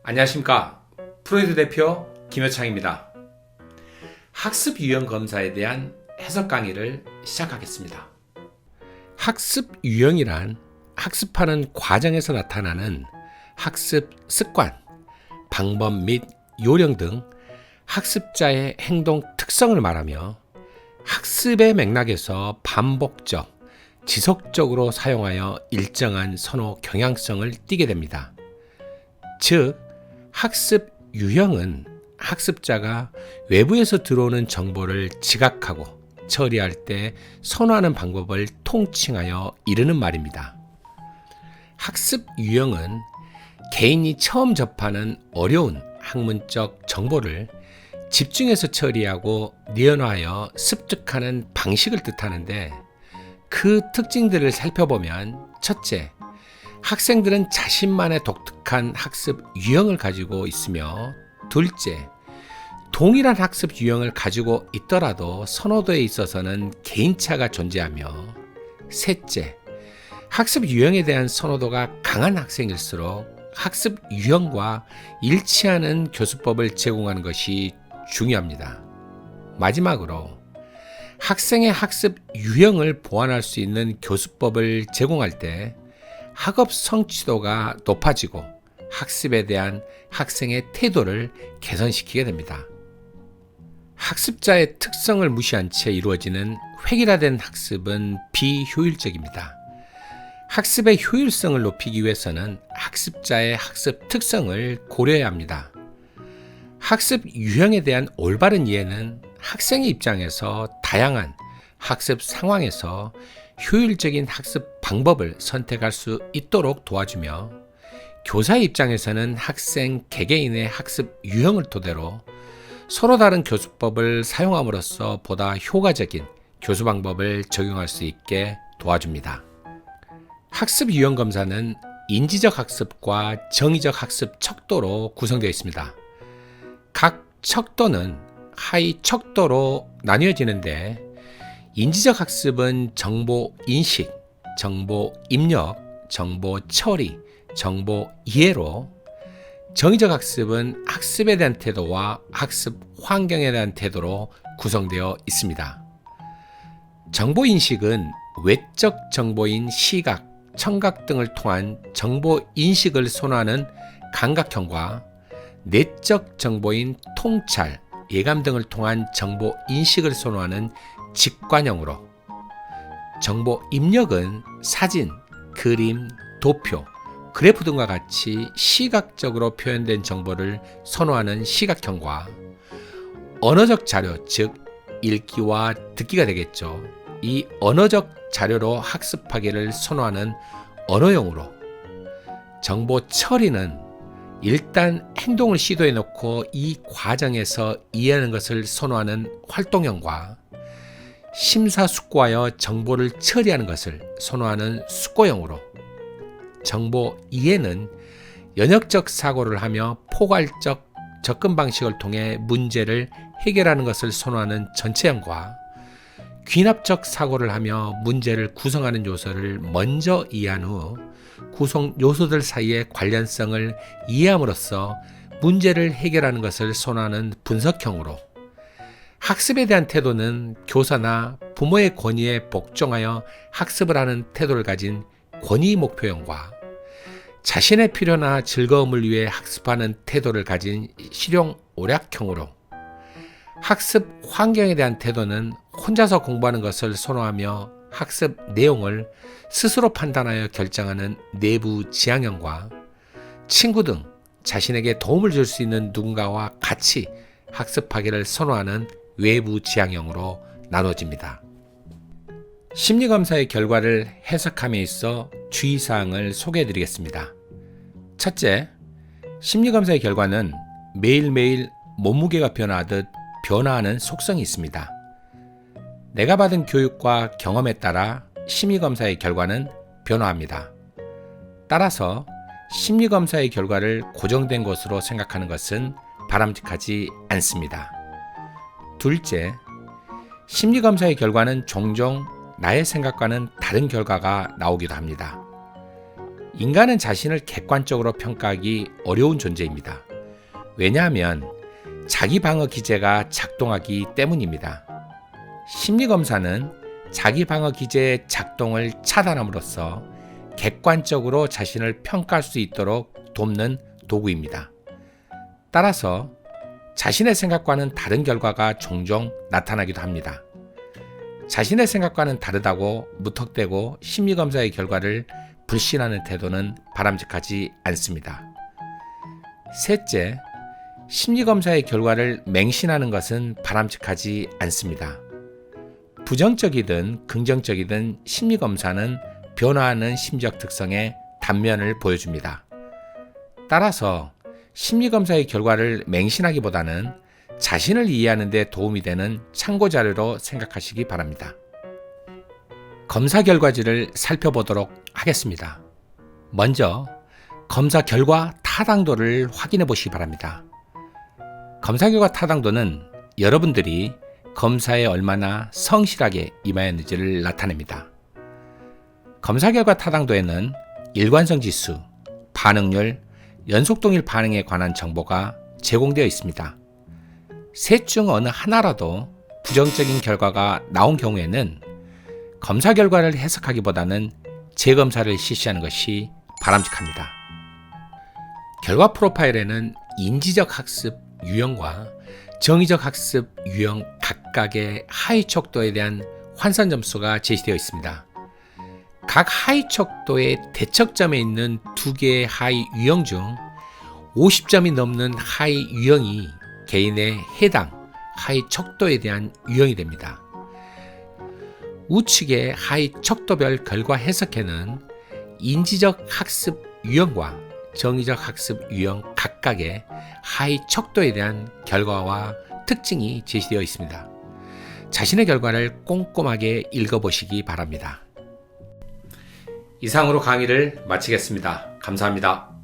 안녕하십니까. 프로이드 대표 김효창입니다. 학습 유형 검사에 대한 해석 강의를 시작하겠습니다. 학습 유형이란 학습하는 과정에서 나타나는 학습 습관, 방법 및 요령 등 학습자의 행동 특성을 말하며 학습의 맥락에서 반복적, 지속적으로 사용하여 일정한 선호 경향성을 띠게 됩니다. 즉, 학습 유형은 학습자가 외부에서 들어오는 정보를 지각하고 처리할 때 선호하는 방법을 통칭하여 이르는 말입니다. 학습 유형은 개인이 처음 접하는 어려운 학문적 정보를 집중해서 처리하고 내연화하여 습득하는 방식을 뜻하는데, 그 특징들을 살펴보면 첫째, 학생들은 자신만의 독특한 학습 유형을 가지고 있으며, 둘째, 동일한 학습 유형을 가지고 있더라도 선호도에 있어서는 개인차가 존재하며, 셋째, 학습 유형에 대한 선호도가 강한 학생일수록 학습 유형과 일치하는 교수법을 제공하는 것이 중요합니다. 마지막으로 학생의 학습 유형을 보완할 수 있는 교수법을 제공할 때 학업 성취도가 높아지고 학습에 대한 학생의 태도를 개선시키게 됩니다. 학습자의 특성을 무시한 채 이루어지는 획일화된 학습은 비효율적입니다. 학습의 효율성을 높이기 위해서는 학습자의 학습 특성을 고려해야 합니다. 학습 유형에 대한 올바른 이해는 학생의 입장에서 다양한 학습 상황에서 효율적인 학습 방법을 선택할 수 있도록 도와주며, 교사의 입장에서는 학생 개개인의 학습 유형을 토대로 서로 다른 교수법을 사용함으로써 보다 효과적인 교수 방법을 적용할 수 있게 도와줍니다. 학습 유형 검사는 인지적 학습과 정의적 학습 척도로 구성되어 있습니다. 각 척도는 하위 척도로 나뉘어지는데, 인지적 학습은 정보 인식, 정보 입력, 정보 처리, 정보 이해로, 정의적 학습은 학습에 대한 태도와 학습 환경에 대한 태도로 구성되어 있습니다. 정보 인식은 외적 정보인 시각, 청각 등을 통한 정보 인식을 선호하는 감각형과 내적 정보인 통찰, 예감 등을 통한 정보 인식을 선호하는 직관형으로, 정보 입력은 사진, 그림, 도표, 그래프 등과 같이 시각적으로 표현된 정보를 선호하는 시각형과, 언어적 자료, 즉 읽기와 듣기가 되겠죠. 이 언어적 자료로 학습하기를 선호하는 언어형으로, 정보 처리는 일단 행동을 시도해 놓고 이 과정에서 이해하는 것을 선호하는 활동형과, 심사숙고하여 정보를 처리하는 것을 선호하는 숙고형으로, 정보 이해는 연역적 사고를 하며 포괄적 접근 방식을 통해 문제를 해결하는 것을 선호하는 전체형과, 귀납적 사고를 하며 문제를 구성하는 요소를 먼저 이해한 후 구성 요소들 사이의 관련성을 이해함으로써 문제를 해결하는 것을 선호하는 분석형으로, 학습에 대한 태도는 교사나 부모의 권위에 복종하여 학습을 하는 태도를 가진 권위 목표형과, 자신의 필요나 즐거움을 위해 학습하는 태도를 가진 실용 오략형으로, 학습 환경에 대한 태도는 혼자서 공부하는 것을 선호하며 학습 내용을 스스로 판단하여 결정하는 내부 지향형과, 친구 등 자신에게 도움을 줄 수 있는 누군가와 같이 학습하기를 선호하는 외부 지향형으로 나눠집니다. 심리검사의 결과를 해석함에 있어 주의사항을 소개해 드리겠습니다. 첫째, 심리검사의 결과는 매일매일 몸무게가 변화하듯 변화하는 속성이 있습니다. 내가 받은 교육과 경험에 따라 심리검사의 결과는 변화합니다. 따라서 심리검사의 결과를 고정된 것으로 생각하는 것은 바람직하지 않습니다. 둘째, 심리검사의 결과는 종종 나의 생각과는 다른 결과가 나오기도 합니다. 인간은 자신을 객관적으로 평가하기 어려운 존재입니다. 왜냐하면 자기 방어 기제가 작동하기 때문입니다. 심리검사는 자기 방어 기제의 작동을 차단함으로써 객관적으로 자신을 평가할 수 있도록 돕는 도구입니다. 따라서 자신의 생각과는 다른 결과가 종종 나타나기도 합니다. 자신의 생각과는 다르다고 무턱대고 심리검사의 결과를 불신하는 태도는 바람직하지 않습니다. 셋째, 심리검사의 결과를 맹신하는 것은 바람직하지 않습니다. 부정적이든 긍정적이든 심리검사는 변화하는 심리적 특성의 단면을 보여줍니다. 따라서 심리검사의 결과를 맹신하기보다는 자신을 이해하는 데 도움이 되는 참고자료로 생각하시기 바랍니다. 검사 결과지를 살펴보도록 하겠습니다. 먼저 검사 결과 타당도를 확인해 보시기 바랍니다. 검사 결과 타당도는 여러분들이 검사에 얼마나 성실하게 임하였는지를 나타냅니다. 검사 결과 타당도에는 일관성 지수, 반응률, 연속동일 반응에 관한 정보가 제공되어 있습니다. 셋 중 어느 하나라도 부정적인 결과가 나온 경우에는 검사 결과를 해석하기보다는 재검사를 실시하는 것이 바람직합니다. 결과 프로파일에는 인지적 학습 유형과 정의적 학습 유형 각각의 하위 척도에 대한 환산 점수가 제시되어 있습니다. 각 하위 척도의 대척점에 있는 두 개의 하위 유형 중 50점이 넘는 하위 유형이 개인의 해당 하위 척도에 대한 유형이 됩니다. 우측의 하위 척도별 결과 해석에는 인지적 학습 유형과 정의적 학습 유형 각각의 하위 척도에 대한 결과와 특징이 제시되어 있습니다. 자신의 결과를 꼼꼼하게 읽어보시기 바랍니다. 이상으로 강의를 마치겠습니다. 감사합니다.